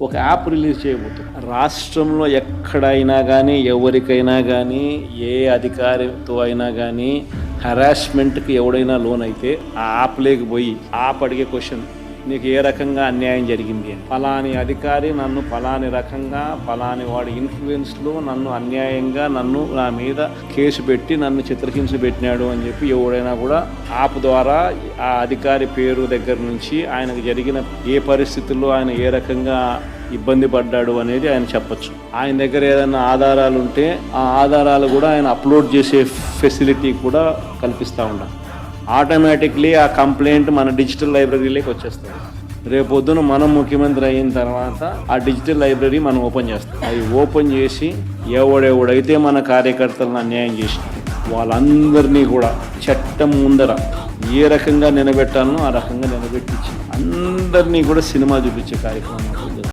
ఒక app release చేయబోతుంది. రాష్ట్రంలో ఎక్కడైనా కానీ ఎవరికైనా కానీ ఏ అధికారితో అయినా కానీ హరాస్మెంట్కి ఎవడైనా లోన్ అయితే ఆ యాప్ లేకపోయి యాప్ అడిగే క్వశ్చన్, నీకు ఏ రకంగా అన్యాయం జరిగింది అని. ఫలాని అధికారి నన్ను ఫలాని రకంగా ఫలాని వాడి ఇన్ఫ్లుయెన్స్లో నన్ను అన్యాయంగా నా మీద కేసు పెట్టి నన్ను చిత్రహింస పెట్టినాడు అని చెప్పి ఎవడైనా కూడా యాప్ ద్వారా ఆ అధికారి పేరు దగ్గర నుంచి ఆయనకు జరిగిన ఏ పరిస్థితుల్లో ఆయన ఏ రకంగా ఇబ్బంది పడ్డాడు అనేది ఆయన చెప్పచ్చు. ఆయన దగ్గర ఏదైనా ఆధారాలు ఉంటే ఆ ఆధారాలు కూడా ఆయన అప్లోడ్ చేసే ఫెసిలిటీ కూడా కల్పిస్తూ ఉండాలి. ఆటోమేటిక్లీ ఆ కంప్లైంట్ మన డిజిటల్ లైబ్రరీలోకి వచ్చేస్తుంది. రేపొద్దున మనం ముఖ్యమంత్రి అయిన తర్వాత ఆ డిజిటల్ లైబ్రరీ మనం ఓపెన్ చేస్తాం. అది ఓపెన్ చేసి ఎవడెవడైతే మన కార్యకర్తలను అన్యాయం చేసి వాళ్ళందరినీ కూడా చట్టం ముందర ఏ రకంగా నిలబెట్టాలనో ఆ రకంగా నిలబెట్టించి అందరినీ కూడా సినిమా చూపించే కార్యక్రమం